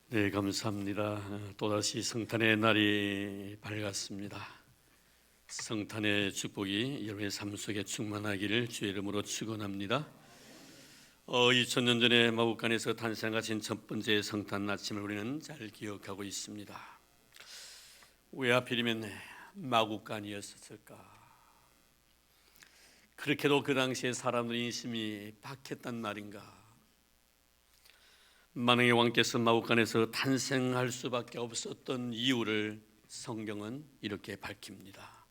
네, 감사합니다. 또다시 성탄의 날이 밝았습니다. 성탄의 축복이 여러분의 삶 속에 충만하기를 주의 이름으로 축원합니다. 2000년 전에 마국간에서 탄생하신 첫 번째 성탄 아침을 우리는 잘 기억하고 있습니다. 왜 하필이면 마국간이었을까? 그렇게도 그 당시에 사람들의 인심이 박했단 말인가? 만왕의 왕께서 마국간에서 탄생할 수밖에 없었던 이유를 성경은 이렇게 밝힙니다.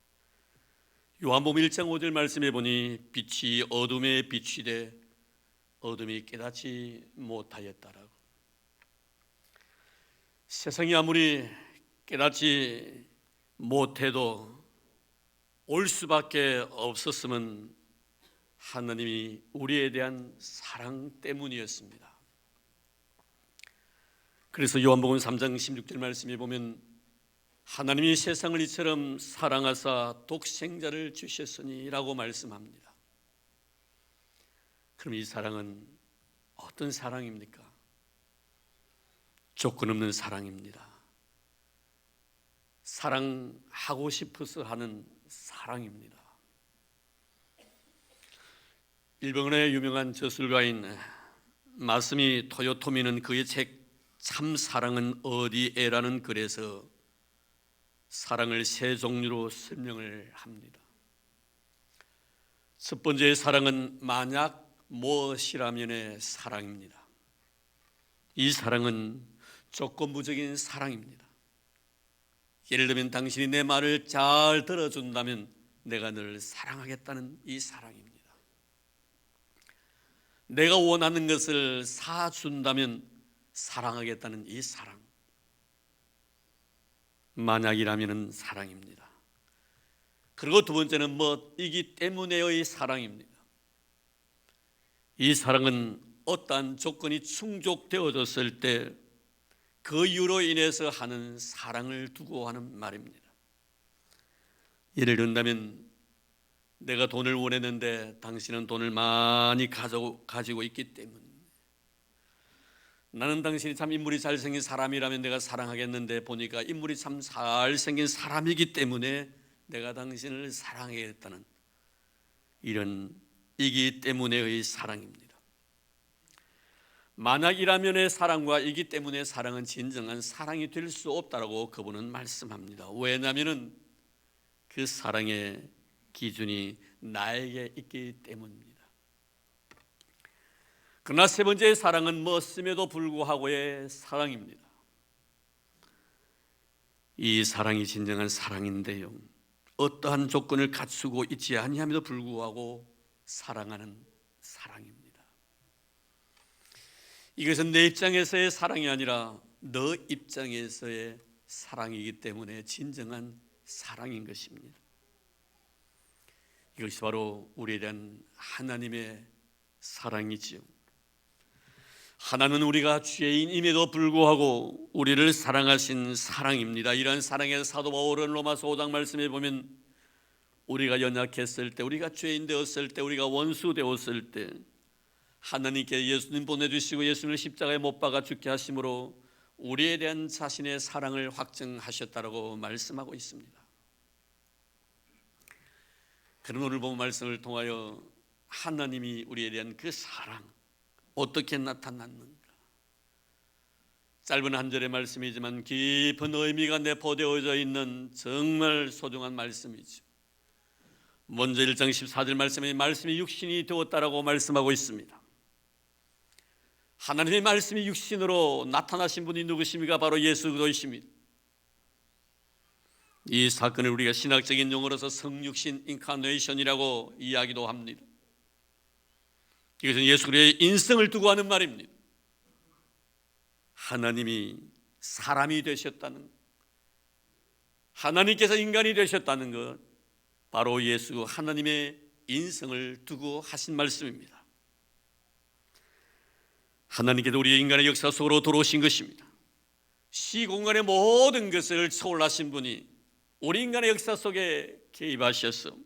요한복음 1장 5절 말씀해 보니 빛이 어둠에 비추되 어둠이 깨닫지 못하였다라고. 세상이 아무리 깨닫지 못해도 올 수밖에 없었음은 하나님이 우리에 대한 사랑 때문이었습니다. 그래서 요한복음 3장 16절 말씀에 보면 하나님이 세상을 이처럼 사랑하사 독생자를 주셨으니 라고 말씀합니다. 그럼 이 사랑은 어떤 사랑입니까? 조건 없는 사랑입니다. 사랑하고 싶어서 하는 사랑입니다. 일본의 유명한 저술가인 마스미 토요토미는 그의 책 참 사랑은 어디에라는 글에서 사랑을 세 종류로 설명을 합니다. 첫 번째 사랑은 만약 무엇이라면의 사랑입니다. 이 사랑은 조건부적인 사랑입니다. 예를 들면 당신이 내 말을 잘 들어준다면 내가 너를 사랑하겠다는 이 사랑입니다. 내가 원하는 것을 사준다면 사랑하겠다는 이 사랑, 만약이라면 사랑입니다. 그리고 두 번째는 뭐이기 때문에의 사랑입니다. 이 사랑은 어떠한 조건이 충족되어졌을 때 그 이유로 인해서 하는 사랑을 두고 하는 말입니다. 예를 든다면 내가 돈을 원했는데 당신은 돈을 많이 가지고 있기 때문에, 나는 당신이 참 인물이 잘생긴 사람이라면 내가 사랑하겠는데 보니까 인물이 참 잘생긴 사람이기 때문에 내가 당신을 사랑하겠다는 이런 이기 때문에의 사랑입니다. 만약이라면의 사랑과 이기 때문에 사랑은 진정한 사랑이 될 수 없다라고 그분은 말씀합니다. 왜냐하면 그 사랑의 기준이 나에게 있기 때문입니다. 그러나 세 번째의 사랑은 뭐음에도 불구하고의 사랑입니다. 이 사랑이 진정한 사랑인데요, 어떠한 조건을 갖추고 있지 아니함에도 불구하고 사랑하는 사랑입니다. 이것은 내 입장에서의 사랑이 아니라 너 입장에서의 사랑이기 때문에 진정한 사랑인 것입니다. 이것이 바로 우리에 대한 하나님의 사랑이지요. 하나는 우리가 죄인임에도 불구하고 우리를 사랑하신 사랑입니다. 이러한 사랑의 사도 바울은 로마서 5장 말씀에 보면 우리가 연약했을 때, 우리가 죄인 되었을 때, 우리가 원수 되었을 때 하나님께 예수님 보내주시고 예수님을 십자가에 못 박아 죽게 하심으로 우리에 대한 자신의 사랑을 확증하셨다고 말씀하고 있습니다. 그런 오늘 본 말씀을 통하여 하나님이 우리에 대한 그 사랑 어떻게 나타났는가? 짧은 한 절의 말씀이지만 깊은 의미가 내포되어져 있는 정말 소중한 말씀이죠. 먼저 1장 14절 말씀에 말씀이 육신이 되었다라고 말씀하고 있습니다. 하나님의 말씀이 육신으로 나타나신 분이 누구십니까? 바로 예수 그리스도이십니다. 이 사건을 우리가 신학적인 용어로서 성육신 인카네이션이라고 이야기도 합니다. 이것은 예수 그리스도의 인성을 두고 하는 말입니다. 하나님이 사람이 되셨다는 것, 하나님께서 인간이 되셨다는 것, 바로 예수 하나님의 인성을 두고 하신 말씀입니다. 하나님께서 우리 인간의 역사 속으로 들어오신 것입니다. 시공간의 모든 것을 초월하신 분이 우리 인간의 역사 속에 개입하셔서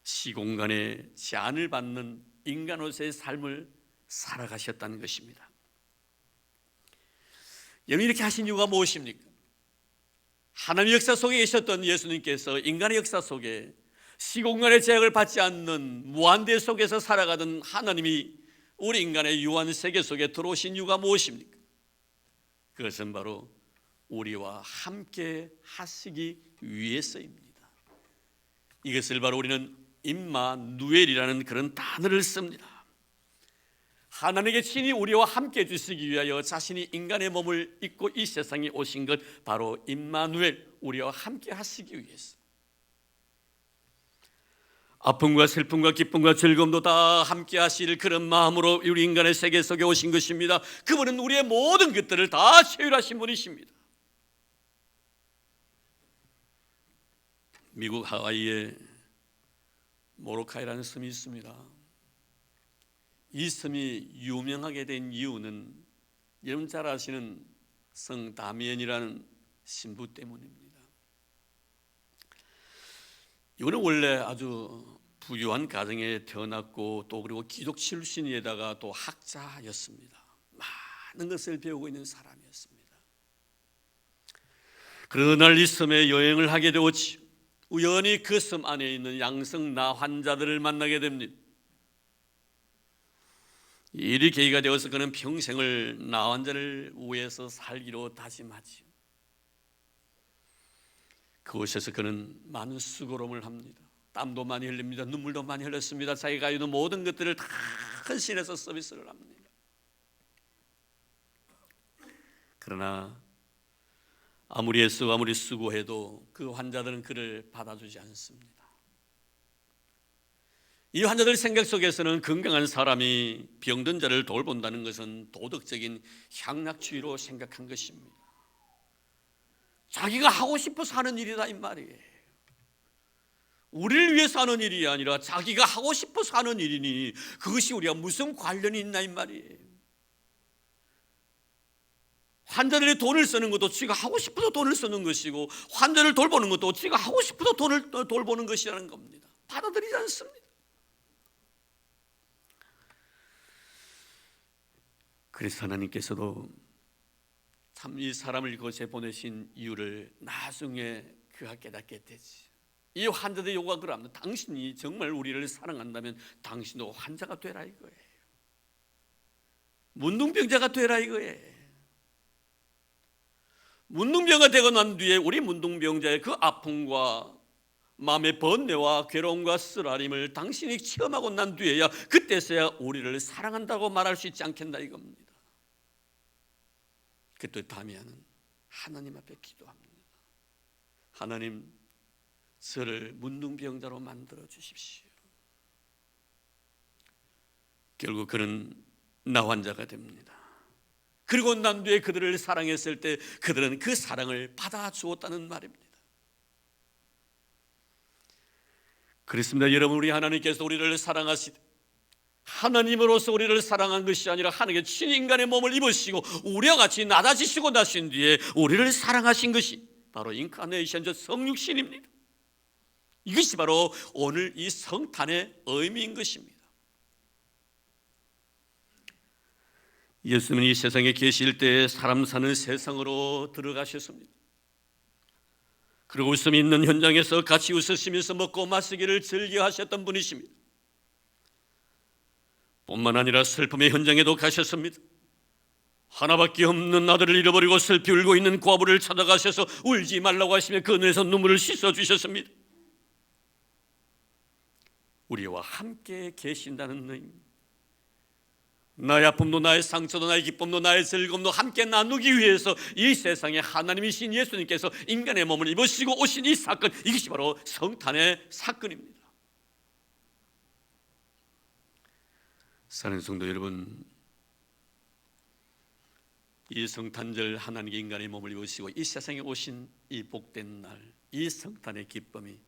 시공간의 제한을 받는 인간으로서의 삶을 살아가셨다는 것입니다. 여러분, 이렇게 하신 이유가 무엇입니까? 하나님의 역사 속에 계셨던 예수님께서 인간의 역사 속에 시공간의 제약을 받지 않는 무한대 속에서 살아가던 하나님이 우리 인간의 유한 세계 속에 들어오신 이유가 무엇입니까? 그것은 바로 우리와 함께 하시기 위해서입니다. 이것을 바로 우리는 임마누엘이라는 그런 단어를 씁니다. 하나님께 친히 우리와 함께 해주시기 위하여 자신이 인간의 몸을 입고 이 세상에 오신 것, 바로 임마누엘, 우리와 함께 하시기 위해서. 아픔과 슬픔과 기쁨과 즐거움도 다 함께 하실 그런 마음으로 우리 인간의 세계 속에 오신 것입니다. 그분은 우리의 모든 것들을 다 체휼하신 분이십니다. 미국 하와이에 모로카이라는 섬이 있습니다. 이 섬이 유명하게 된 이유는 여러분 잘 아시는 성 다미엔이라는 신부 때문입니다. 이거는 원래 아주 부유한 가정에 태어났고 또 그리고 기독 출신에다가 또 학자였습니다. 많은 것을 배우고 있는 사람이었습니다. 그러나 이 섬에 여행을 하게 되었지. 우연히 그 섬 안에 있는 양성나 환자들을 만나게 됩니다. 일이 계기가 되어서 그는 평생을 나 환자를 위해서 살기로 다짐하지요. 그곳에서 그는 많은 수고로움을 합니다. 땀도 많이 흘립니다. 눈물도 많이 흘렸습니다. 자기가 있는 모든 것들을 다 헌신해서 서비스를 합니다. 그러나 아무리 애쓰고 아무리 수고해도 그 환자들은 그를 받아주지 않습니다. 이 환자들 생각 속에서는 건강한 사람이 병든 자를 돌본다는 것은 도덕적인 향락주의로 생각한 것입니다. 자기가 하고 싶어서 하는 일이다 이 말이에요. 우리를 위해서 하는 일이 아니라 자기가 하고 싶어서 하는 일이니 그것이 우리가 무슨 관련이 있나 이 말이에요. 환자들이 돈을 쓰는 것도 지가 하고 싶어서 돈을 쓰는 것이고, 환자를 돌보는 것도 지가 하고 싶어서 돈을 돌보는 것이라는 겁니다. 받아들이지 않습니다. 그래서 하나님께서도 참 이 사람을 이곳에 보내신 이유를 나중에 그가 깨닫게 되지. 이 환자들의 요구가 그럽니다. 당신이 정말 우리를 사랑한다면 당신도 환자가 되라 이거예요. 문둥병자가 되라 이거예요. 문둥병자가 되고 난 뒤에 우리 문둥병자의 그 아픔과 마음의 번뇌와 괴로움과 쓰라림을 당신이 체험하고 난 뒤에야 그때서야 우리를 사랑한다고 말할 수 있지 않겠나 이겁니다. 그때 다미안은 하나님 앞에 기도합니다. 하나님, 저를 문둥병자로 만들어 주십시오. 결국 그는 나 환자가 됩니다. 그리고 난 뒤에 그들을 사랑했을 때 그들은 그 사랑을 받아주었다는 말입니다. 그렇습니다. 여러분, 우리 하나님께서 우리를 사랑하시되 하나님으로서 우리를 사랑한 것이 아니라 하나님께 친히 인간의 몸을 입으시고 우리와 같이 낮아지시고 나신 뒤에 우리를 사랑하신 것이 바로 인카네이션, 성육신입니다. 이것이 바로 오늘 이 성탄의 의미인 것입니다. 예수님은 이 세상에 계실 때 사람 사는 세상으로 들어가셨습니다. 그리고 웃음이 있는 현장에서 같이 웃으시면서 먹고 마시기를 즐겨하셨던 분이십니다. 뿐만 아니라 슬픔의 현장에도 가셨습니다. 하나밖에 없는 아들을 잃어버리고 슬피 울고 있는 과부를 찾아가셔서 울지 말라고 하시며 그 눈에서 눈물을 씻어주셨습니다. 우리와 함께 계신다는 의미, 나의 아픔도 나의 상처도 나의 기쁨도 나의 즐거움도 함께 나누기 위해서 이 세상에 하나님이신 예수님께서 인간의 몸을 입으시고 오신 이 사건, 이것이 바로 성탄의 사건입니다. 사랑하는 성도 여러분, 이 성탄절 하나님의 인간의 몸을 입으시고 이 세상에 오신 이 복된 날, 이 성탄의 기쁨이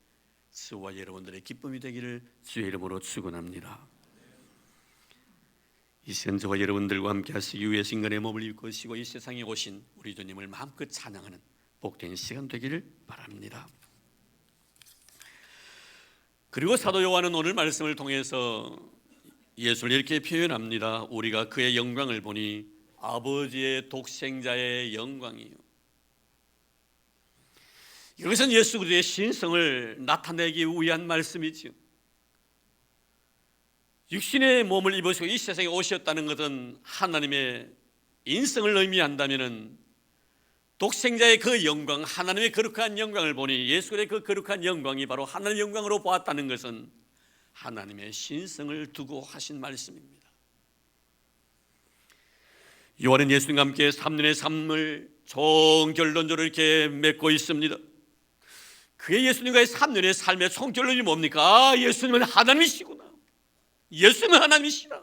저와 여러분들의 기쁨이 되기를 주의 이름으로 축원합니다. 이 시간 저와 여러분들과 함께 하시기 위해서 인간의 몸을 입고 오시고 이 세상에 오신 우리 주님을 마음껏 찬양하는 복된 시간 되기를 바랍니다. 그리고 사도 요한은 오늘 말씀을 통해서 예수를 이렇게 표현합니다. 우리가 그의 영광을 보니 아버지의 독생자의 영광이요. 이것은 예수 그리스도의 신성을 나타내기 위한 말씀이지요. 육신의 몸을 입으시고 이 세상에 오셨다는 것은 하나님의 인성을 의미한다면 독생자의 그 영광, 하나님의 거룩한 영광을 보니 예수 그리스도의 그 거룩한 영광이 바로 하나님의 영광으로 보았다는 것은 하나님의 신성을 두고 하신 말씀입니다. 요한은 예수님과 함께 3년의 삶을 총결론적으로 이렇게 맺고 있습니다. 그의 예수님과의 3년의 삶의 총결론이 뭡니까? 예수님은 하나님이시구나. 예수님은 하나님이시라.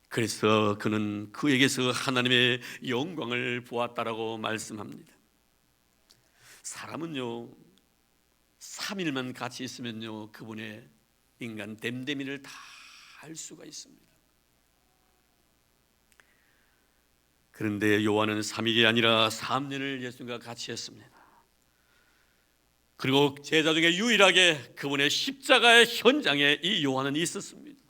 그래서 그는 그에게서 하나님의 영광을 보았다라고 말씀합니다. 사람은요 3일만 같이 있으면요 그분의 인간 됨됨이를 다 알 수가 있습니다. 그런데 요한은 3일이 아니라 3년을 예수님과 같이 했습니다. 그리고 제자 중에 유일하게 그분의 십자가의 현장에 이 요한은 있었습니다.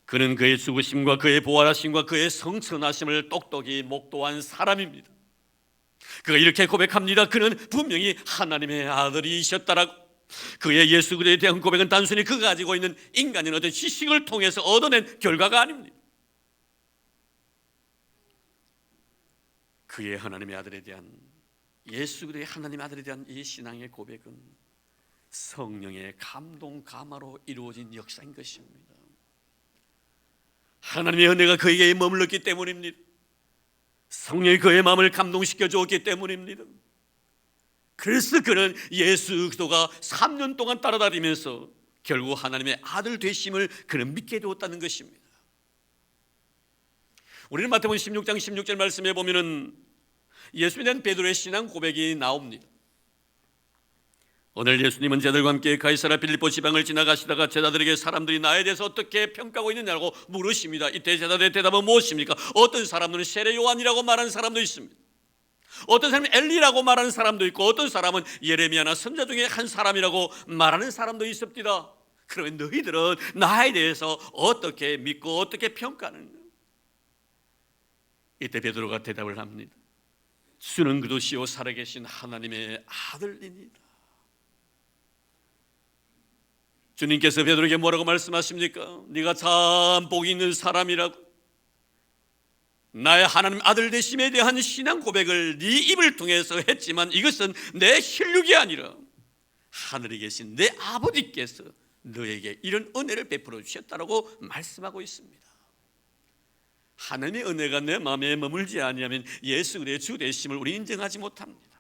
그는 그의 죽으심과 그의 부활하심과 그의 성천하심을 똑똑히 목도한 사람입니다. 그가 이렇게 고백합니다. 그는 분명히 하나님의 아들이셨다라고. 그의 예수 그리스도에 대한 고백은 단순히 그가 가지고 있는 인간인 어떤 지식을 통해서 얻어낸 결과가 아닙니다. 그의 하나님의 아들에 대한, 예수 그리스도의 하나님의 아들에 대한 이 신앙의 고백은 성령의 감동 감화로 이루어진 역사인 것입니다. 하나님의 은혜가 그에게 머물렀기 때문입니다. 성령이 그의 마음을 감동시켜 주었기 때문입니다. 그래서 그는 예수 그리스도가 3년 동안 따라다니면서 결국 하나님의 아들 되심을 그는 믿게 되었다는 것입니다. 우리는 마태복음 16장 16절 말씀에 보면은 예수님에 대한 베드로의 신앙 고백이 나옵니다. 오늘 예수님은 제자들과 함께 가이사랴 빌립보 지방을 지나가시다가 제자들에게 사람들이 나에 대해서 어떻게 평가하고 있느냐고 물으십니다. 이때 제자들의 대답은 무엇입니까? 어떤 사람들은 세례 요한이라고 말하는 사람도 있습니다. 어떤 사람은 엘리라고 말하는 사람도 있고 어떤 사람은 예레미야나 선지자 중에 한 사람이라고 말하는 사람도 있습니다. 그러면 너희들은 나에 대해서 어떻게 믿고 어떻게 평가하느냐? 이때 베드로가 대답을 합니다. 주는 그도시요 살아계신 하나님의 아들이니라. 주님께서 베드로에게 뭐라고 말씀하십니까? 네가 참 복이 있는 사람이라고. 나의 하나님 아들 되심에 대한 신앙 고백을 네 입을 통해서 했지만 이것은 내 혈육이 아니라 하늘에 계신 내 아버지께서 너에게 이런 은혜를 베풀어 주셨다라고 말씀하고 있습니다. 하나님의 은혜가 내 마음에 머물지 아니하면 예수 그리스도의 주 되심을 우리 인정하지 못합니다.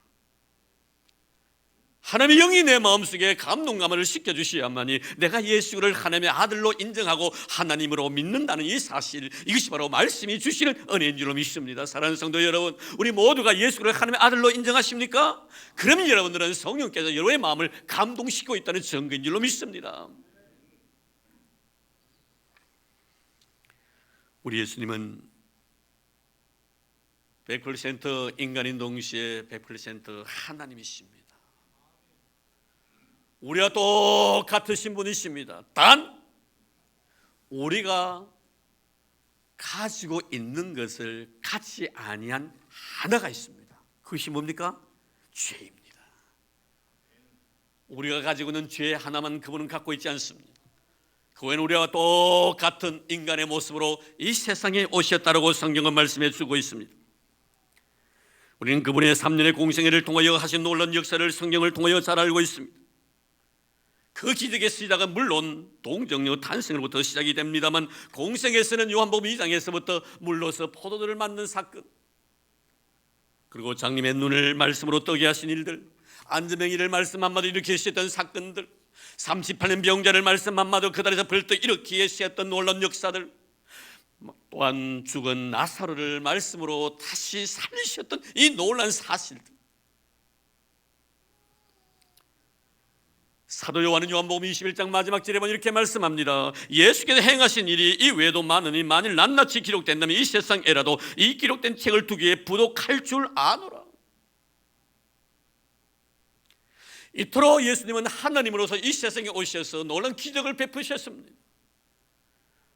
하나님의 영이 내 마음속에 감동감을 시켜주셔야만이 내가 예수를 하나님의 아들로 인정하고 하나님으로 믿는다는 이 사실, 이것이 바로 말씀이 주시는 은혜인 줄로 믿습니다. 사랑하는 성도 여러분, 우리 모두가 예수를 하나님의 아들로 인정하십니까? 그러면 여러분들은 성령께서 여러분의 마음을 감동시키고 있다는 증거인 줄로 믿습니다. 우리 예수님은 100% 인간인 동시에 100% 하나님이십니다. 우리와 똑같으신 분이십니다. 단 우리가 가지고 있는 것을 갖지 아니한 하나가 있습니다. 그것이 뭡니까? 죄입니다. 우리가 가지고 있는 죄 하나만 그분은 갖고 있지 않습니다. 그는 우리와 똑같은 인간의 모습으로 이 세상에 오셨다라고 성경은 말씀해 주고 있습니다. 우리는 그분의 3년의 공생애를 통하여 하신 놀라운 역사를 성경을 통하여 잘 알고 있습니다. 그 기적의 시작은 물론 동정녀 탄생으로부터 시작이 됩니다만 공생에서는 요한복음 2장에서부터 물로서 포도들을 맞는 사건, 그리고 장님의 눈을 말씀으로 뜨게 하신 일들, 안전병이를 말씀 한마디 일으키셨던 사건들, 38년 병자를 말씀 한마디로 그 다리에서 벌떡 일으키게 하셨던 놀라운 역사들, 또한 죽은 나사로를 말씀으로 다시 살리셨던 이 놀라운 사실들, 사도 요한은 요한복음 21장 마지막 절에 보면 이렇게 말씀합니다. 예수께서 행하신 일이 이 외에도 많으니 만일 낱낱이 기록된다면 이 세상에라도 이 기록된 책을 두기에 부족할 줄 아노라. 이토록 예수님은 하나님으로서 이 세상에 오셔서 놀라운 기적을 베푸셨습니다.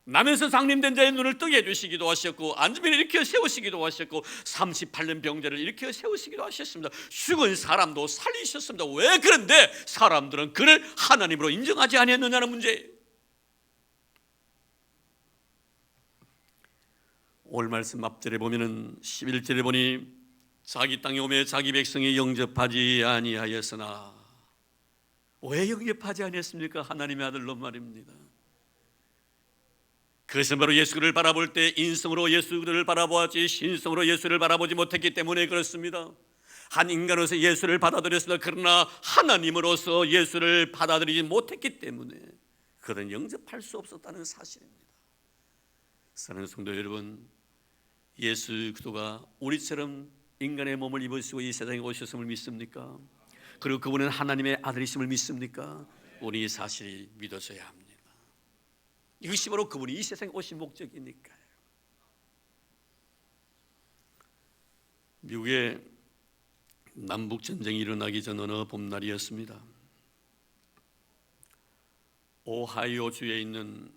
나면서 장님된 자의 눈을 뜨게 해주시기도 하셨고, 앉으면 일으켜 세우시기도 하셨고, 38년 병자를 일으켜 세우시기도 하셨습니다. 죽은 사람도 살리셨습니다. 왜 그런데 사람들은 그를 하나님으로 인정하지 아니했느냐는 문제예요. 오늘 말씀 앞절에 보면은 11절에 보니 자기 땅에 오매 자기 백성이 영접하지 아니하였으나, 왜 영접하지 아니했습니까? 하나님의 아들로 말입니다. 그것은 바로 예수를 바라볼 때 인성으로 예수를 바라보았지 신성으로 예수를 바라보지 못했기 때문에 그렇습니다. 한 인간으로서 예수를 받아들였습니다. 그러나 하나님으로서 예수를 받아들이지 못했기 때문에 그들은 영접할 수 없었다는 사실입니다. 사랑하는 성도 여러분, 예수 그리스도가 우리처럼 인간의 몸을 입으시고 이 세상에 오셨음을 믿습니까? 그리고 그분은 하나님의 아들이심을 믿습니까? 우리 이 사실이 믿어져야 합니다. 이것이 바로 그분이 이 세상에 오신 목적이니까요. 미국에 남북전쟁이 일어나기 전 어느 봄날이었습니다. 오하이오주에 있는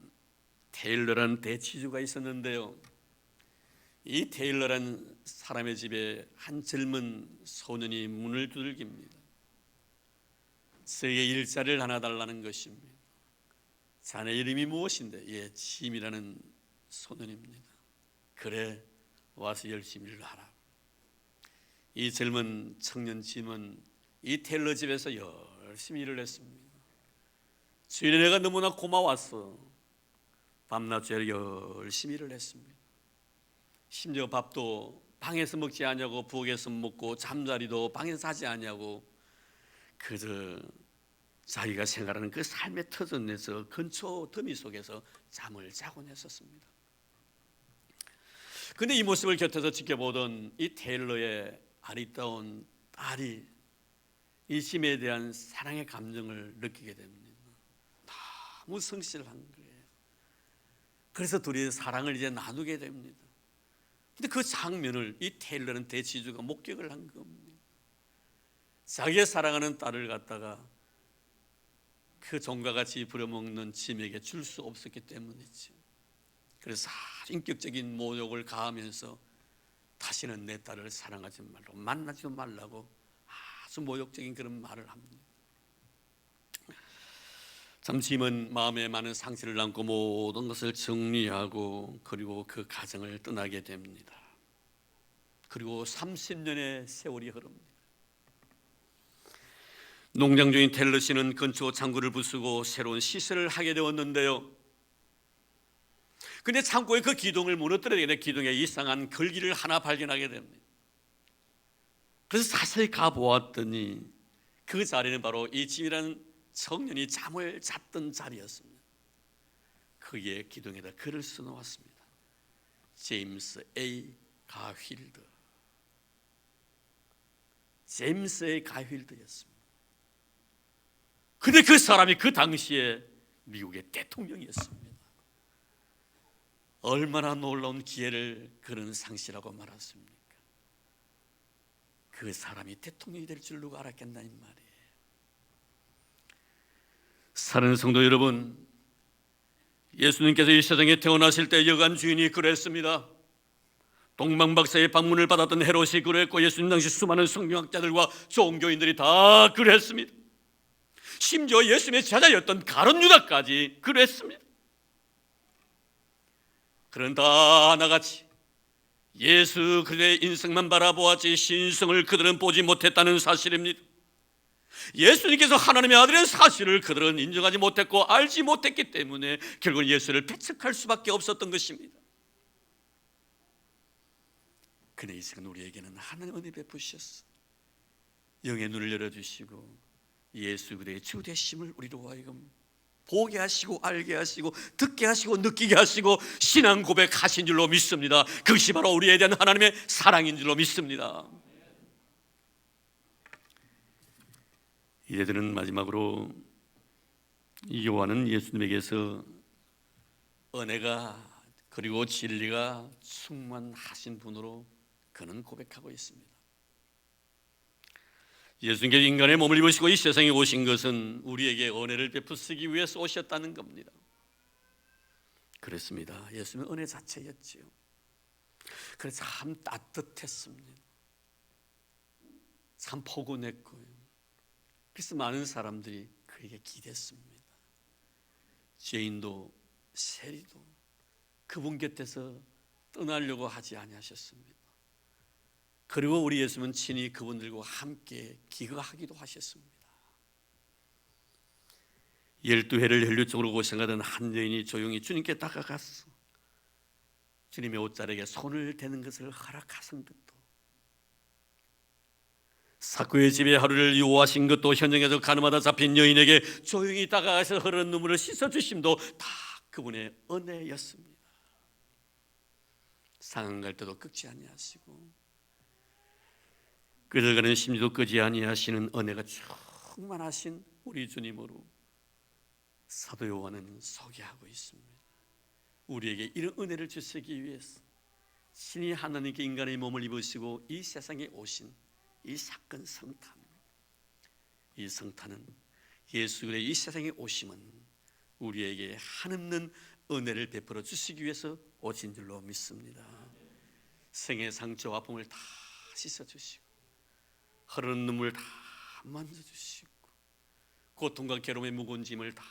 테일러라는 대치주가 있었는데요, 이 테일러라는 사람의 집에 한 젊은 소년이 문을 두들깁니다. 저에게 일자리를 하나 달라는 것입니다. 자네 이름이 무엇인데? 예, 짐이라는 소년입니다. 그래, 와서 열심히 일을 하라. 이 젊은 청년 짐은 이 테일러 집에서 열심히 일을 했습니다. 주일에 내가 너무나 고마웠어. 밤낮 죄를 열심히 일을 했습니다. 심지어 밥도 방에서 먹지 않냐고 부엌에서 먹고, 잠자리도 방에서 하지 않냐고, 그저 자기가 생활하는 그 삶의 터전 내서 근처 더미 속에서 잠을 자곤 했었습니다. 그런데 이 모습을 곁에서 지켜보던 이 테일러의 아리따운 딸이 이 짐에 대한 사랑의 감정을 느끼게 됩니다. 너무 성실한 거예요. 그래서 둘이 사랑을 이제 나누게 됩니다. 근데 그 장면을 이 테일러는 대치주가 목격을 한 겁니다. 자기의 사랑하는 딸을 갖다가 그 종과 같이 부려먹는 짐에게 줄 수 없었기 때문이죠. 그래서 아주 인격적인 모욕을 가하면서 다시는 내 딸을 사랑하지 말라고, 만나지 말라고 아주 모욕적인 그런 말을 합니다. 참 짐은 마음에 많은 상처를 안고 모든 것을 정리하고 그리고 그 가정을 떠나게 됩니다. 그리고 30년의 세월이 흐릅니다. 농장 주인 텔러 씨는 근처 창고를 부수고 새로운 시설을 하게 되었는데요, 근데 창고의 그 기둥을 무너뜨려야 되는데 기둥에 이상한 걸기를 하나 발견하게 됩니다. 그래서 자세히 가보았더니 그 자리는 바로 이 짐이라는 청년이 잠을 잤던 자리였습니다. 거기에 기둥에다 글을 써놓았습니다. 제임스 A. 가휠드. 제임스 A. 가휠드였습니다. 근데 그 사람이 그 당시에 미국의 대통령이었습니다. 얼마나 놀라운 기회를 그는 상실하고 말았습니까? 그 사람이 대통령이 될 줄 누가 알았겠나 이 말이에요. 사랑하는 성도 여러분, 예수님께서 이 세상에 태어나실 때 여관 주인이 그랬습니다. 동방박사의 방문을 받았던 헤롯이 그랬고, 예수님 당시 수많은 성경학자들과 종교인들이 다 그랬습니다. 심지어 예수님의 제자였던 가룟 유다까지 그랬습니다. 그런 다 하나같이 예수 그리스도의 인생만 바라보았지 신성을 그들은 보지 못했다는 사실입니다. 예수님께서 하나님의 아들의 사실을 그들은 인정하지 못했고 알지 못했기 때문에 결국 예수를 배척할 수밖에 없었던 것입니다. 그러나 이 시간 우리에게는 하나님 은혜 베푸셨어. 영의 눈을 열어주시고 예수 그리스도의 주 되심을 우리로 하여금 보게 하시고 알게 하시고 듣게 하시고 느끼게 하시고 신앙 고백하신 줄로 믿습니다. 그것이 바로 우리에 대한 하나님의 사랑인 줄로 믿습니다. 이제들은 마지막으로 요한은 예수님에게서 은혜가 그리고 진리가 충만하신 분으로 그는 고백하고 있습니다. 예수님께서 인간의 몸을 입으시고 이 세상에 오신 것은 우리에게 은혜를 베푸시기 위해서 오셨다는 겁니다. 그렇습니다. 예수님은 은혜 자체였지요. 그래서 참 따뜻했습니다. 참 포근했고요. 그래서 많은 사람들이 그에게 기댔습니다. 죄인도 세리도 그분 곁에서 떠나려고 하지 아니하셨습니다. 그리고 우리 예수님은 친히 그분들과 함께 기거하기도 하셨습니다. 12회를 혈류증으로 고생하던 한 여인이 조용히 주님께 다가가서 주님의 옷자락에 손을 대는 것을 허락하신 것도, 삭개오의 집에 하루를 유호하신 것도, 현장에서 가늠하다 잡힌 여인에게 조용히 다가가서 흐르는 눈물을 씻어주심도 다 그분의 은혜였습니다. 상한 갈 때도 끄지 아니하시고 끄덕거리는 심지도 끄지 아니하시는 은혜가 충만하신 우리 주님으로 사도 요한은 소개하고 있습니다. 우리에게 이런 은혜를 주시기 위해서 신이 하나님께 인간의 몸을 입으시고 이 세상에 오신 이 사건 성탄, 이 성탄은 예수 그리스도의 이 세상에 오심은 우리에게 한없는 은혜를 베풀어 주시기 위해서 오신 줄로 믿습니다. 생의 상처와 아픔을 다 씻어주시고 흐르는 눈물 다 만져주시고 고통과 괴로움의 무거운 짐을 다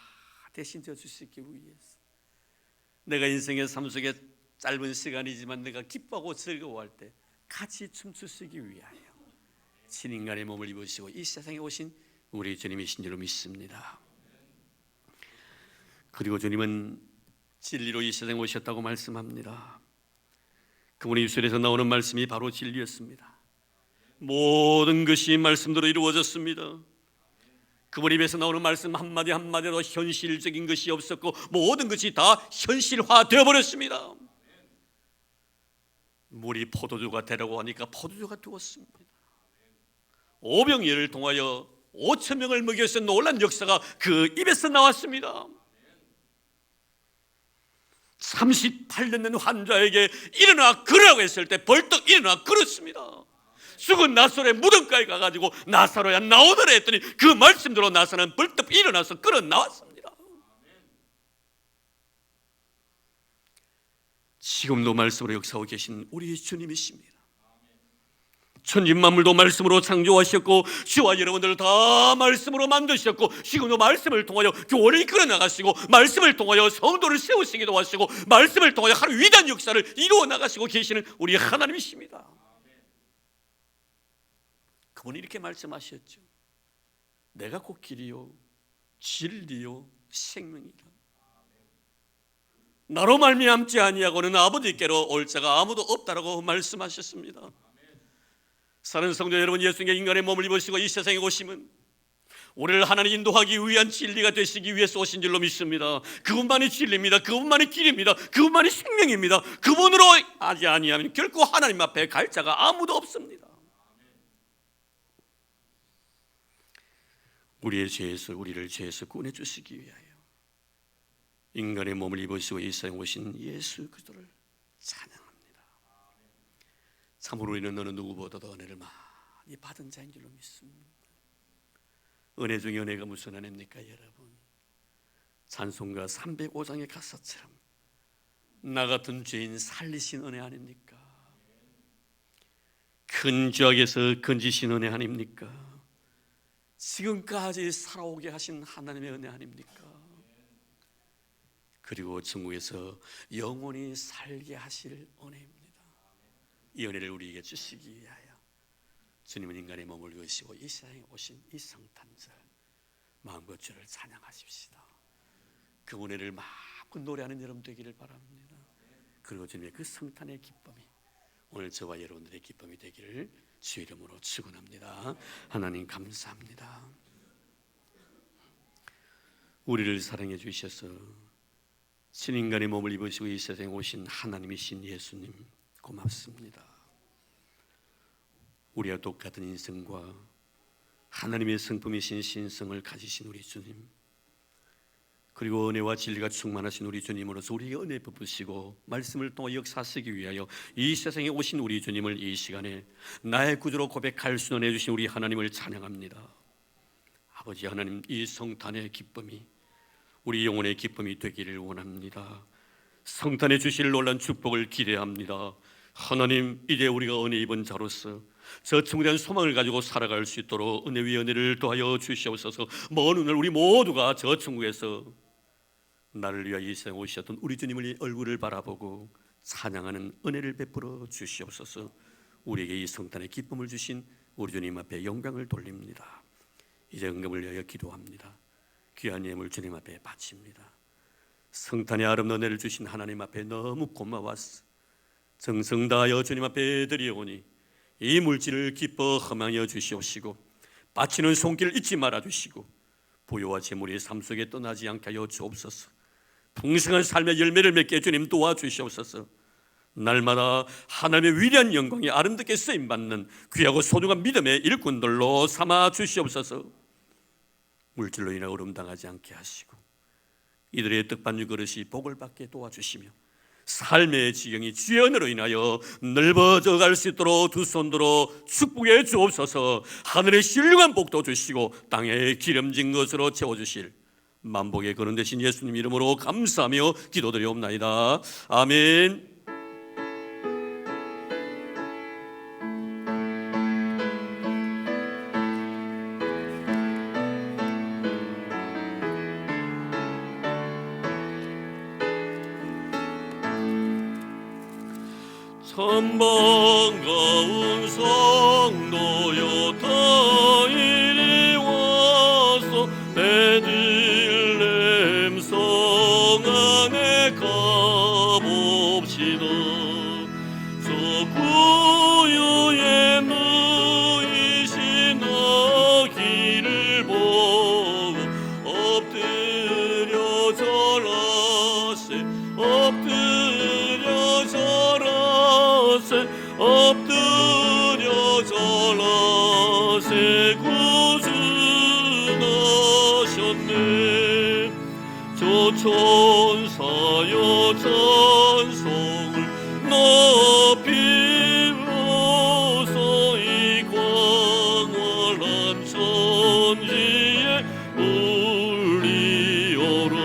대신 져주시기 위해서 내가 인생의 삶 속에 짧은 시간이지만 내가 기뻐하고 즐거워할 때 같이 춤추시기 위하여 신인간의 몸을 입으시고 이 세상에 오신 우리 주님이신 줄로 믿습니다. 그리고 주님은 진리로 이 세상에 오셨다고 말씀합니다. 그분의 입술에서 나오는 말씀이 바로 진리였습니다. 모든 것이 말씀대로 이루어졌습니다. 그분 입에서 나오는 말씀 한마디 한마디로 현실적인 것이 없었고 모든 것이 다 현실화되어 버렸습니다. 물이 포도주가 되라고 하니까 포도주가 되었습니다. 오병이어를 통하여 5천 명을 먹여서 놀란 역사가 그 입에서 나왔습니다. 38년 된 환자에게 일어나 걸으라고 했을 때 벌떡 일어나 걸었습니다. 죽은 나사로의 무덤가에 가가지고 나사로야 나오너라 했더니 그 말씀대로 나사로는 벌떡 일어나서 걸어 나왔습니다. 지금도 말씀으로 역사하고 계신 우리 주님이십니다. 천지 만물도 말씀으로 창조하셨고 주와 여러분들을 다 말씀으로 만드셨고 지금도 말씀을 통하여 교회를 이끌어 나가시고 말씀을 통하여 성도를 세우시기도 하시고 말씀을 통하여 하루 위대한 역사를 이루어 나가시고 계시는 우리 하나님이십니다. 그분이 이렇게 말씀하셨죠. 내가 곧 길이요 진리요 생명이라. 나로 말미암지 아니하고는 아버지께로 올 자가 아무도 없다라고 말씀하셨습니다. 사는 성도 여러분, 예수님께 인간의 몸을 입으시고 이 세상에 오심은 우리를 하나님 인도하기 위한 진리가 되시기 위해서 오신 줄로 믿습니다. 그분만이 진리입니다. 그분만이 길입니다. 그분만이 생명입니다. 그분으로 하지 아니하면 결코 하나님 앞에 갈 자가 아무도 없습니다. 우리의 죄에서 우리를 죄에서 구원해 주시기 위하여 인간의 몸을 입으시고 이 세상에 오신 예수 그리스도를 찬양합니다. 참으로 우리는 어느 누구보다도 은혜를 많이 받은 자인 줄로 믿습니다. 은혜 중에 은혜가 무슨 은혜입니까 여러분? 찬송가 305장의 가사처럼 나 같은 죄인 살리신 은혜 아닙니까? 큰 죄악에서 건지신 은혜 아닙니까? 지금까지 살아오게 하신 하나님의 은혜 아닙니까? 그리고 천국에서 영원히 살게 하실 은혜입니다. 이 은혜를 우리에게 주시기 위하여 주님은 인간의 몸을 입으시고 이 세상에 오신 이 성탄절 마음껏 주를 찬양하십시다. 그 은혜를 마음껏 노래하는 여러분 되기를 바랍니다. 그리고 주님의 그 성탄의 기쁨이 오늘 저와 여러분들의 기쁨이 되기를 주 이름으로 축원합니다. 하나님 감사합니다. 우리를 사랑해 주셔서 신인간의 몸을 입으시고 이 세상에 오신 하나님이신 예수님 고맙습니다. 우리와 똑같은 인생과 하나님의 성품이신 신성을 가지신 우리 주님, 그리고 은혜와 진리가 충만하신 우리 주님으로서 우리에게 은혜 베푸시고 말씀을 통해 역사하시기 위하여 이 세상에 오신 우리 주님을 이 시간에 나의 구주로 고백할 수는 해주신 우리 하나님을 찬양합니다. 아버지 하나님, 이 성탄의 기쁨이 우리 영혼의 기쁨이 되기를 원합니다. 성탄에 주실 놀란 축복을 기대합니다. 하나님, 이제 우리가 은혜 입은 자로서 저 충분한 소망을 가지고 살아갈 수 있도록 은혜 위에 은혜를 더하여 주시옵소서. 먼 오늘 우리 모두가 저 천국에서 나를 위하여 이 세상에 오셨던 우리 주님의 얼굴을 바라보고 찬양하는 은혜를 베풀어 주시옵소서. 우리에게 이 성탄의 기쁨을 주신 우리 주님 앞에 영광을 돌립니다. 이제 응답을 위하여 기도합니다. 귀한 예물 주님 앞에 바칩니다. 성탄의 아름다운 은혜를 주신 하나님 앞에 너무 고마웠어. 정성 다하여 주님 앞에 드리오니 이 물질을 기뻐 허망여 주시옵시고 바치는 손길 잊지 말아 주시고 부요와 재물이 삶 속에 떠나지 않게 하여 주옵소서. 풍성한 삶의 열매를 맺게 주님 도와주시옵소서. 날마다 하나님의 위대한 영광이 아름답게 쓰임받는 귀하고 소중한 믿음의 일꾼들로 삼아 주시옵소서. 물질로 인해 어려움당하지 않게 하시고 이들의 떡반죽 그릇이 복을 받게 도와주시며 삶의 지경이 주의 은혜로 인하여 넓어져 갈 수 있도록 두 손 들어 축복해 주옵소서. 하늘의 신령한 복도 주시고 땅에 기름진 것으로 채워주실 만복의 근원 되신 예수님 이름으로 감사하며 기도드리옵나이다. 아멘. 참 반가운 성도여 다 이리 와서 베들레헴 성 안에 가봅시다. 저 구유에 누이신 아기를 보고 엎드려 절하세 엎드려 절하세 엎드려 절하세 구주 나셨네. 저 천사여 찬송을 높이로서 이 광활한 천지에 울리어라.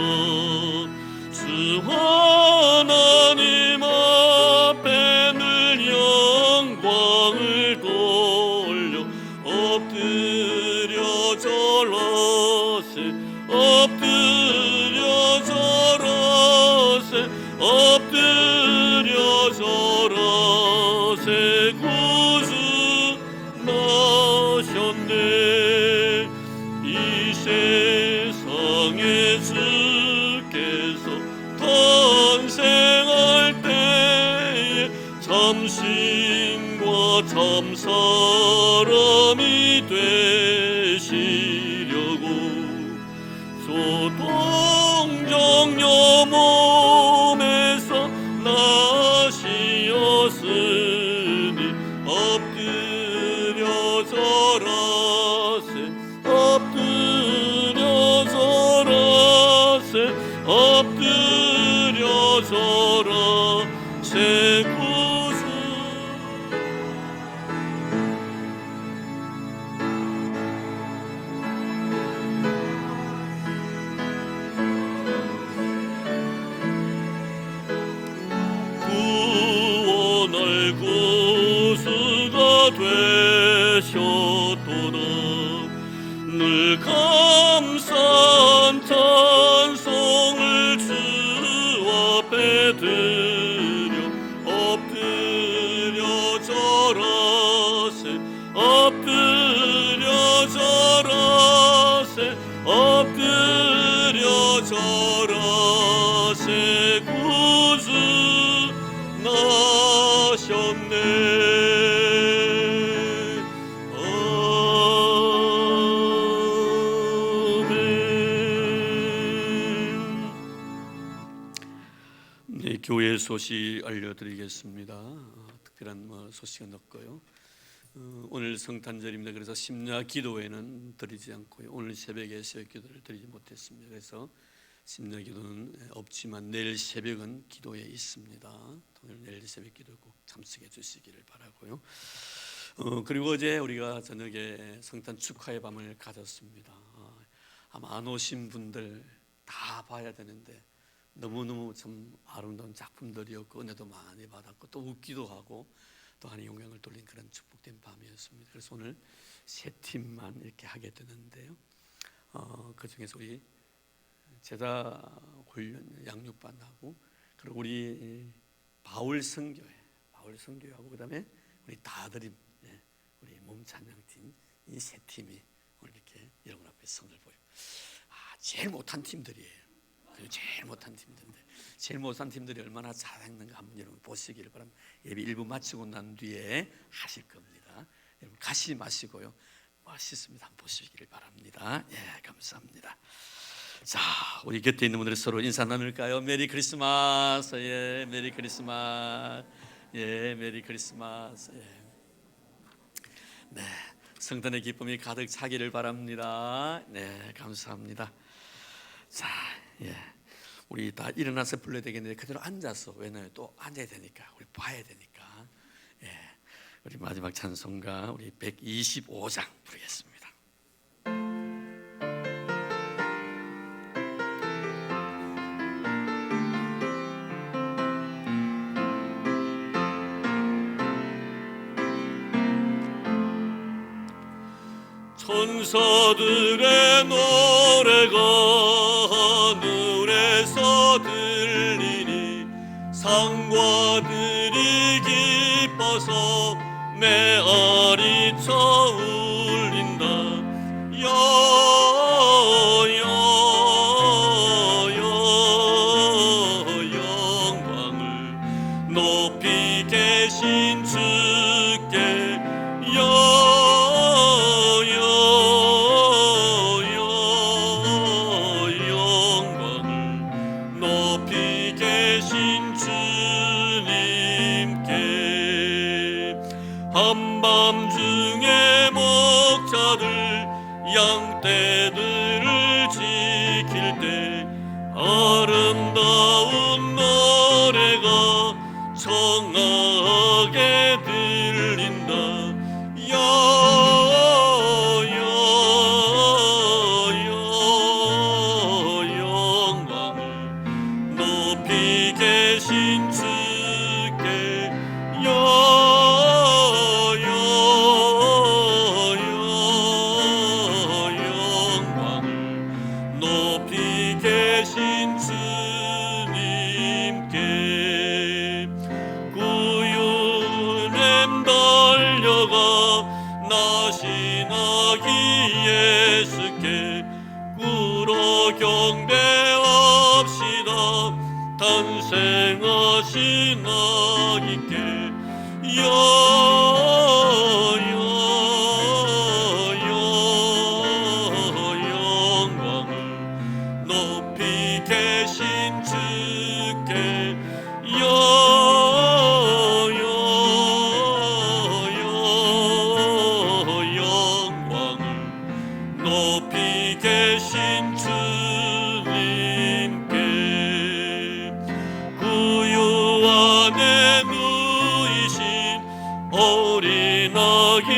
주 하나님 앞에 늘 영광을 돌려 엎드려 절하세 엎드려 절하세 엎드려 절하세 구주 나셨네. 이 세상에 주께서 탄생할 때에 참신과 참사람이 되시려고 저 동정녀 몸에서 나시었으니 엎드려 절하세 엎드려 절하세 엎드려 절하세 구주. 구원할 구수가 되셨도다. 늘 감사한 찬송을 주 앞에 드려 엎드려 절하세 엎드려 절하세 엎드려 절하세 구주 나셨네. 네, 교회 소식 알려드리겠습니다. 특별한 소식은 없고요. 오늘 성탄절입니다. 그래서 심야 기도회는 드리지 않고요. 오늘 새벽에 새벽 기도를 드리지 못했습니다. 그래서 심야 기도는 없지만 내일 새벽은 기도회 있습니다. 오늘 내일 새벽 기도 꼭 참석해 주시기를 바라고요. 그리고 어제 우리가 저녁에 성탄 축하의 밤을 가졌습니다. 아마 안 오신 분들 다 봐야 되는데 너무너무 참 아름다운 작품들이었고 은혜도 많이 받았고 또 웃기도 하고 또 하나님 영광을 돌린 그런 축복된 밤이었습니다. 그래서 오늘 세 팀만 이렇게 하게 되는데요. 그 중에서 우리 제자 훈련 양육반하고 그리고 우리 바울 성교회하고 그다음에 우리 다드림 우리 몸찬양팀 이 세 팀이 오늘 이렇게 여러분 앞에 선을 보여. 제일 못한 팀들이에요. 제일 못한 팀들인데 제일 못한 팀들이 얼마나 잘했는가 한번 여러분 보시기를 바랍니다. 예배 1부 마치고 난 뒤에 하실 겁니다. 여러분 가시 마시고요. 맛있습니다. 한번 보시기를 바랍니다. 예, 감사합니다. 자, 우리 곁에 있는 분들 서로 인사 나눌까요? 메리 크리스마스. 예, 메리 크리스마스. 예, 메리 크리스마스. 예. 네, 성탄의 기쁨이 가득 차기를 바랍니다. 네, 감사합니다. 자, 예, 우리 다 일어나서 불러야 되겠는데 그대로 앉아서 왜냐면 또 앉아야 되니까 우리 봐야 되니까 예, 우리 마지막 찬송가 우리 125장 부르겠습니다. 천사들의 노래가 하늘에서 들리니 상과들이 기뻐서 메아리 쳐 울린다. 영광을 높이 계신 주께 한밤중에 목자들 양떼들을 지킬 때 아름다운 노래가 청하게 들린다. 영광을 높이 계신 주께 높이 계신 주님께 구유냄 달려가 나신 아기 예수께 꿇어 경배합시다. 탄생하신 아기께 영광을 높이 계신 주께 영광을 높이 계신 주님께 구유 안에 누이신 어린 아기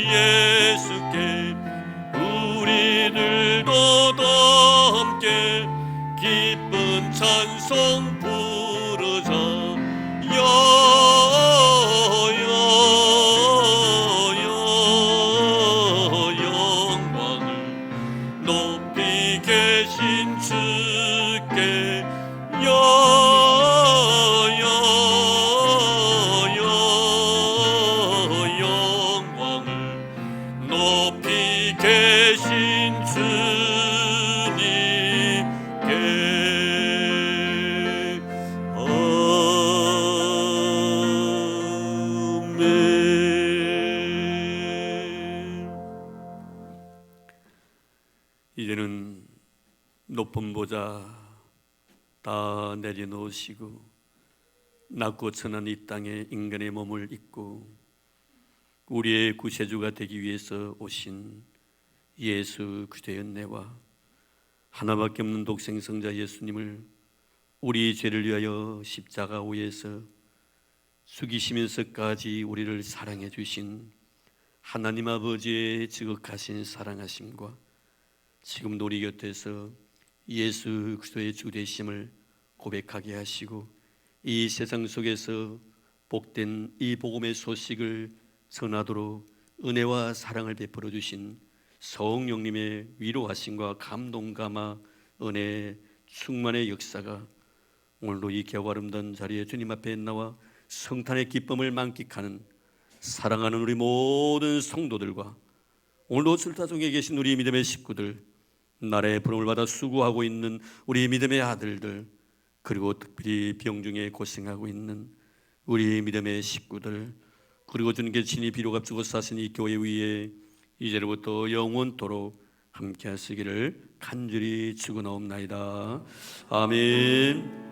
예수께 우리들도 다 함께 기쁜 찬송 부르자. 영광을 높이 계신 주께 영광을 높이 계신 주님께 아멘. 이제는 높은 보좌 다 내려놓으시고 낮고 천한 이 땅에 인간의 몸을 입고 우리의 구세주가 되기 위해서 오신 예수 그리스도의 은혜와 하나밖에 없는 독생성자 예수님을 우리 죄를 위하여 십자가 위에서 죽이시면서까지 우리를 사랑해 주신 하나님 아버지의 지극하신 사랑하심과 지금도 우리 곁에서 예수 그리스도의 주 되심을 고백하게 하시고 이 세상 속에서 복된 이 복음의 소식을 전하도록 은혜와 사랑을 베풀어 주신 성령님의 위로하심과 감동 감화 은혜 충만의 역사가 오늘도 이 겨우 아름다운 자리에 주님 앞에 나와 성탄의 기쁨을 만끽하는 사랑하는 우리 모든 성도들과 오늘도 출타중에 계신 우리 믿음의 식구들, 나라의 부름을 받아 수고하고 있는 우리 믿음의 아들들, 그리고 특별히 병중에 고생하고 있는 우리 믿음의 식구들, 그리고 주님께 친히 비록 앞두고 사신 이 교회 위에 이제로부터 영원토록 함께 하시기를 간절히 축원하옵나이다. 아멘.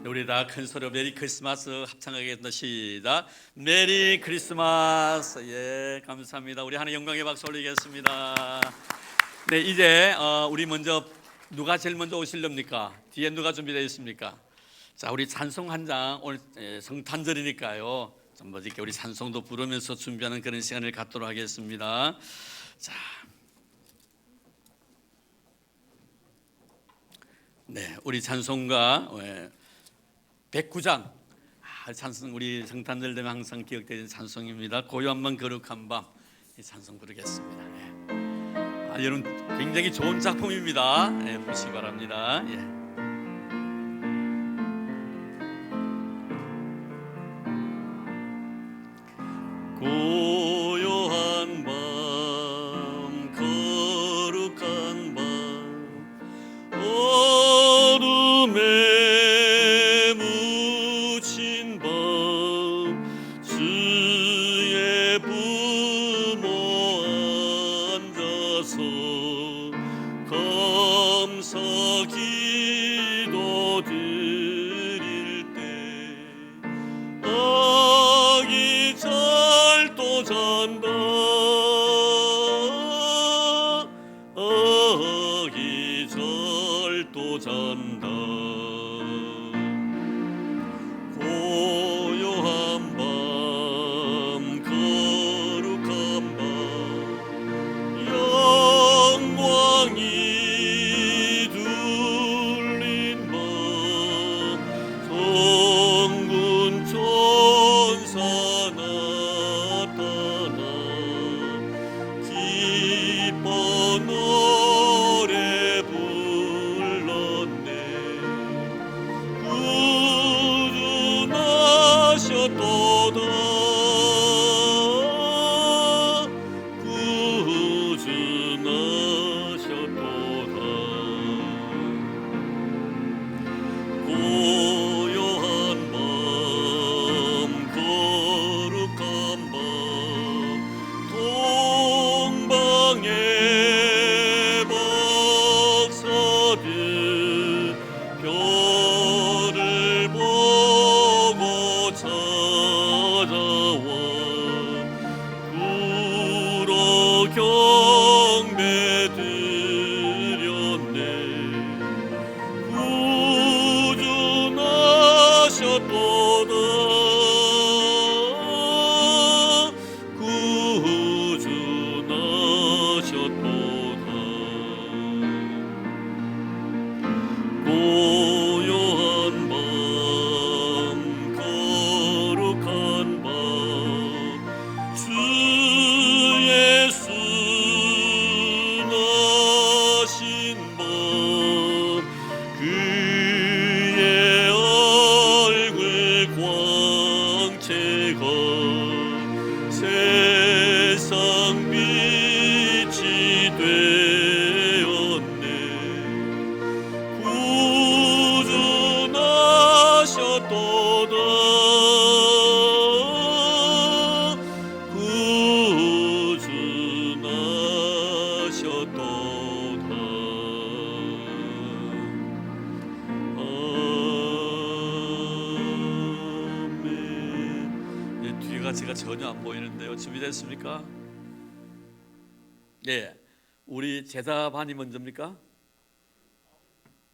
우리 다 큰 소리로 메리 크리스마스 합창하겠습니다. 시작. 메리 크리스마스. 예, 감사합니다. 우리 하나님 영광의 박수 올리겠습니다. 네, 이제 우리 먼저 누가 제일 먼저 오실렵니까? 뒤에 누가 준비되어 있습니까? 자, 우리 찬송 한 장, 오늘 성탄절이니까요. 좀 멋있게 우리 찬송도 부르면서 준비하는 그런 시간을 갖도록 하겠습니다. 자, 네, 우리 찬송가 109장 찬송, 우리 성탄절 되면 항상 기억되는 찬송입니다. 고요한만 거룩한 밤, 이 찬송 부르겠습니다. 여러분 굉장히 좋은 작품입니다. 보시기 바랍니다. 고요한 밤, 거룩한 밤, 어둠에 기도 드릴 때 아기 잘 제가 전혀 안 보이는데요. 준비됐습니까? 예, 우리 제자반이 먼저입니까?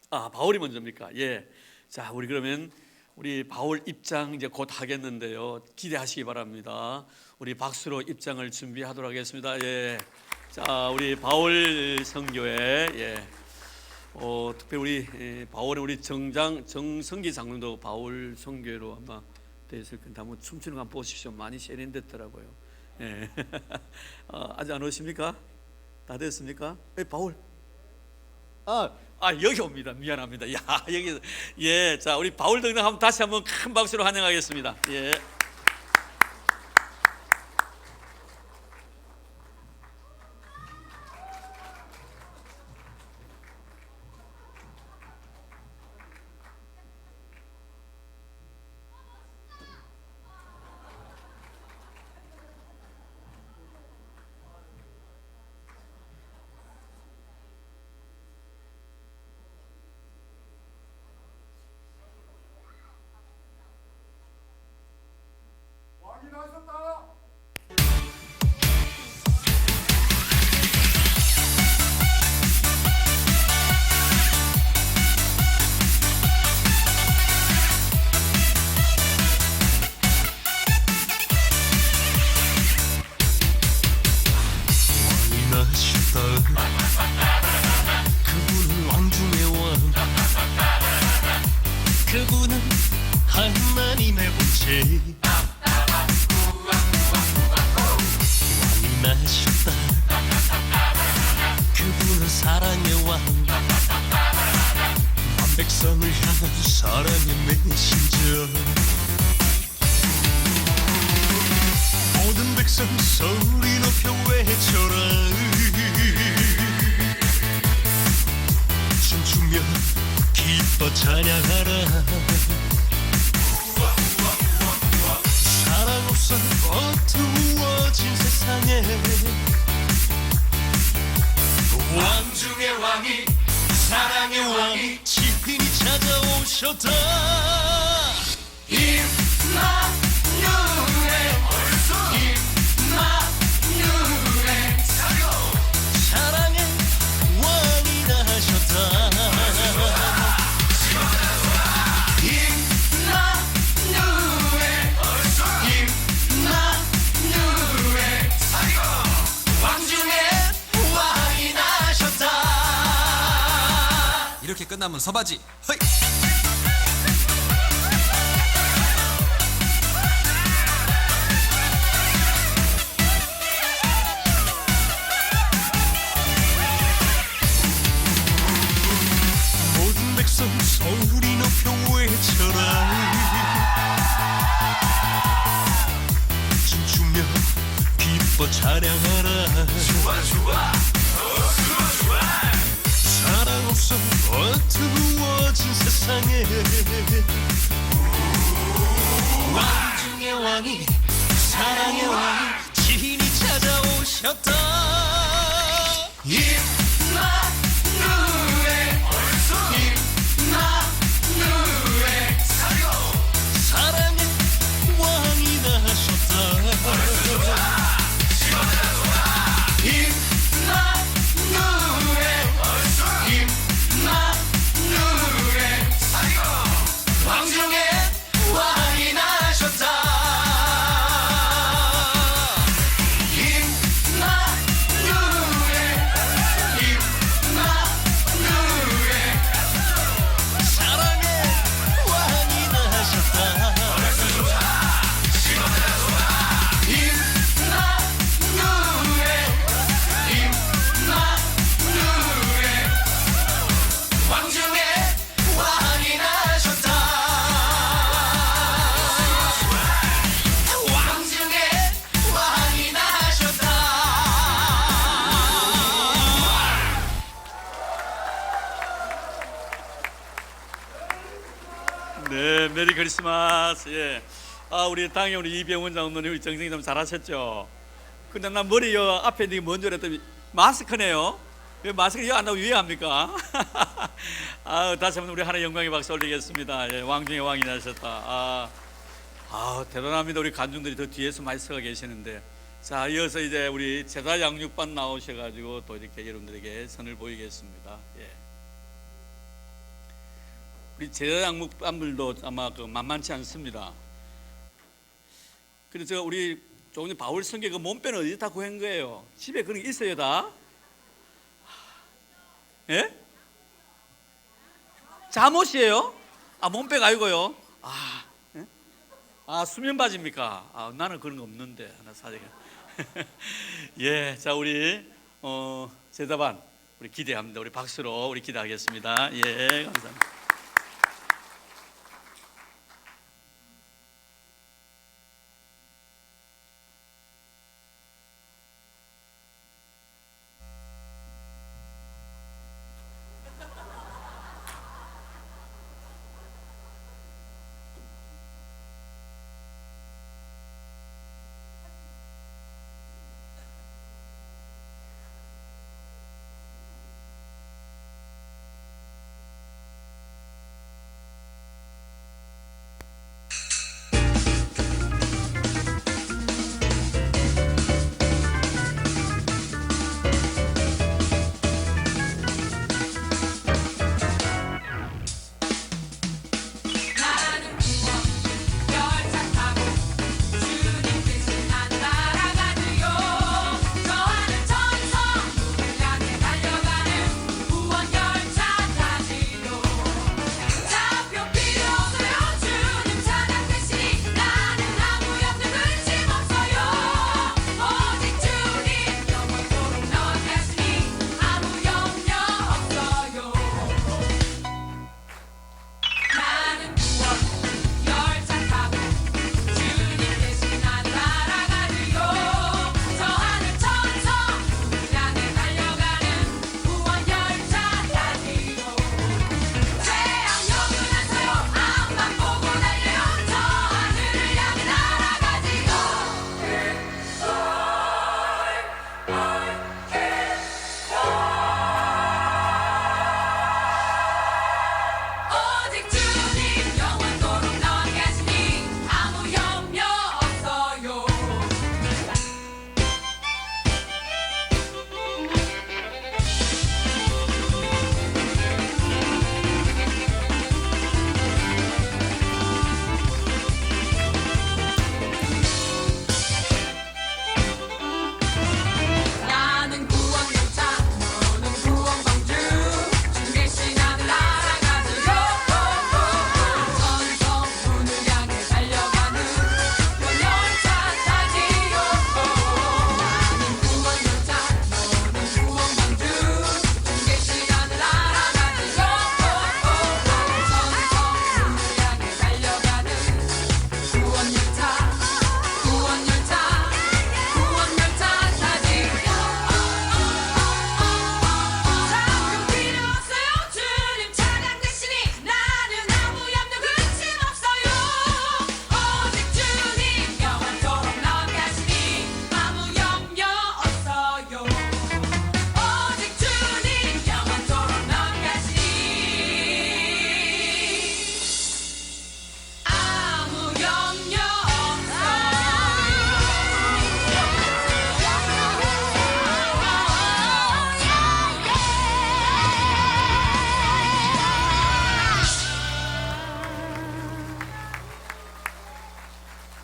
바울이 먼저입니까? 예. 자, 우리 그러면 우리 바울 입장 이제 곧 하겠는데요. 기대하시기 바랍니다. 우리 박수로 입장을 준비하도록 하겠습니다. 예. 자, 우리 바울 선교회, 예. 특별히 우리 바울의 우리 정성기 장로도 바울 선교회로 아마 되었을 건데 한번 춤추는 거 한번 보십시오. 많이 세련됐더라고요. 예. 아직 안 오십니까? 다 됐습니까? 바울. 여기 옵니다. 미안합니다. 야, 여기. 예. 자, 우리 바울 등등 한번 다시 한번 큰 박수로 환영하겠습니다. 예. 그분은 왕중의 왕, 그분은 하나님의 본체. 왕이 나셨다. 그분은 사랑의 왕, 만백성을 향한 사랑의 메신저. 모든 백성 소리 높여 외쳐라. 춤추며 기뻐 찬양하라. 사랑 없어 어두워진 세상에 왕중의 왕이, 사랑의 왕이 친히 찾아오셨다. 사랑의 왕이 나셨다. 왕중의 왕이 나셨다. 이렇게 끝나면 서바지 허이! 모든 백성 소리 높여 외쳐라. 춤추며 기뻐 찬양하라. 사랑 없어 어두워진 세상에 왕중의 왕이, 사랑의 왕이 친히 찾아오셨다. 사랑의 왕이 나셨다. 왕중의 왕이 나셨다. 사랑의 왕이 나셨다. 왕중의 왕이 나셨다. 왕중의 왕이 나셨다. 네, 메리 크리스마스. 예. 우리 당연히 우리 이병원 장로님, 우리 정승희 좀 잘하셨죠. 근데 난 머리 앞에 있는 게 뭔 줄 알았더니 마스크네요. 왜 마스크 이거 안 하고 왜 합니까? 다시 한번 우리 하나님 영광의 박수 올리겠습니다. 예, 왕중의 왕이 나셨다. 아, 대단합니다. 우리 관중들이 더 뒤에서 많이 서가 계시는데, 자, 이어서 이제 우리 제사 양육반 나오셔가지고 또 이렇게 여러분들에게 선을 보이겠습니다. 예. 우리 제사 양육반들도 아마 만만치 않습니다. 그래서 우리 조금 전에 바울 성경 그 몸빼는 어디다 구한 거예요? 집에 그런 게 있어요 다? 예? 잠옷이에요? 아, 몸빼가 아니고요? 아, 예? 아, 수면 바지입니까? 아, 나는 그런 거 없는데 하나 사야겠. 예, 자, 우리 제사반 우리 기대합니다. 우리 박수로 우리 기대하겠습니다. 예, 감사합니다.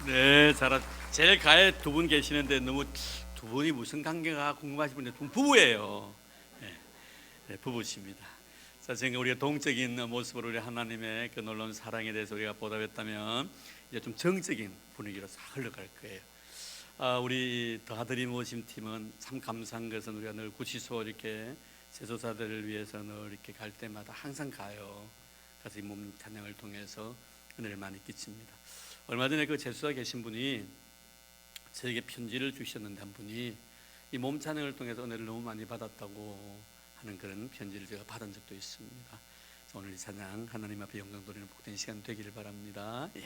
네, 제일 가에 두 분 계시는데 너무 두 분이 무슨 관계가 궁금하신 분인데 두 분 부부예요. 네, 네, 부부십니다. 자, 지금 우리가 동적인 모습으로 우리 하나님의 그 놀라운 사랑에 대해서 우리가 보답했다면 이제 좀 정적인 분위기로 싹 흘러갈 거예요. 우리 더하더리 모심 팀은 참 감사한 것은 우리가 늘 구치소 이렇게 세소사들을 위해서 늘 이렇게 갈 때마다 항상 가요. 가서 이 몸 찬양을 통해서 은혜를 많이 끼칩니다. 얼마 전에 그 제수사 계신 분이 저에게 편지를 주셨는데 한 분이 이 몸 찬양을 통해서 은혜를 너무 많이 받았다고 하는 그런 편지를 제가 받은 적도 있습니다. 오늘 이 찬양 하나님 앞에 영광 돌리는 복된 시간 되기를 바랍니다. 예.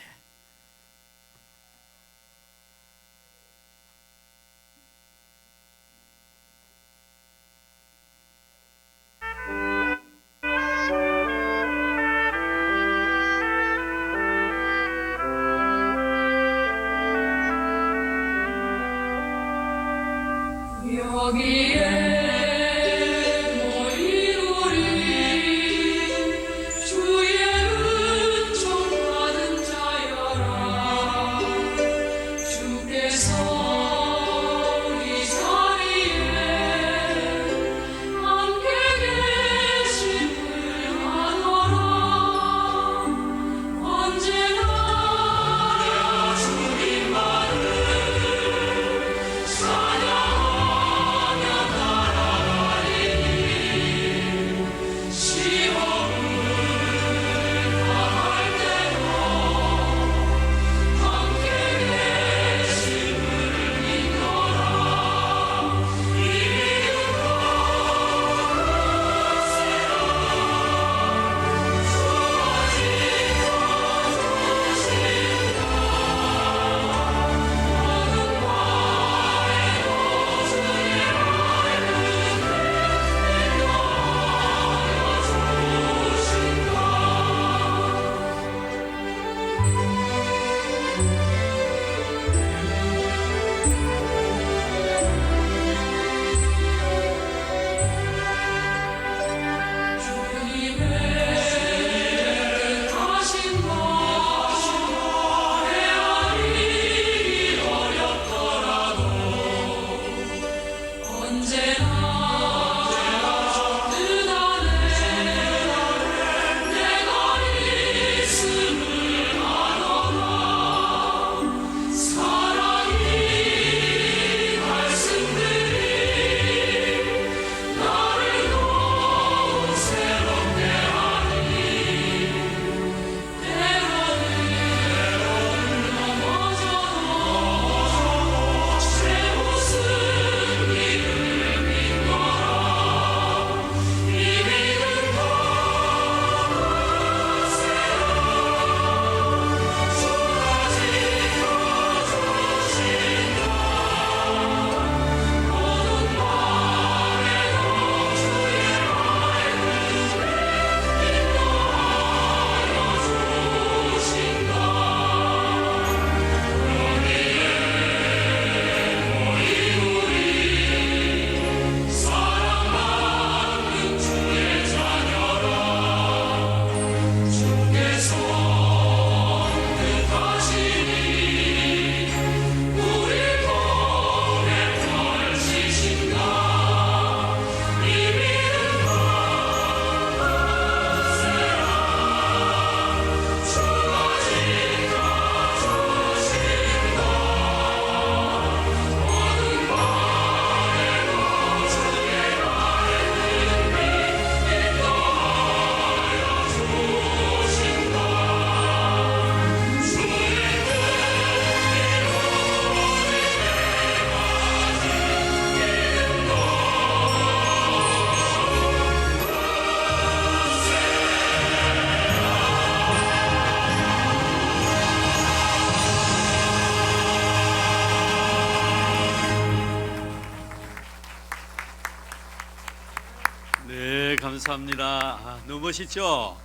네, 감사합니다. 너무 멋있죠?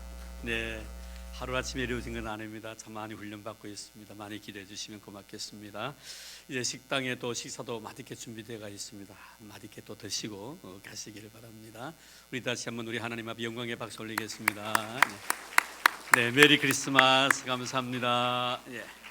네, 하루아침에 이루어진 건 아닙니다. 참 많이 훈련받고 있습니다. 많이 기대해 주시면 고맙겠습니다. 이제 식당에 또 식사도 맛있게 준비되어 있습니다. 맛있게 또 드시고 가시기를 바랍니다. 우리 다시 한번 우리 하나님 앞에 영광의 박수 올리겠습니다. 네, 메리 크리스마스. 감사합니다. 예.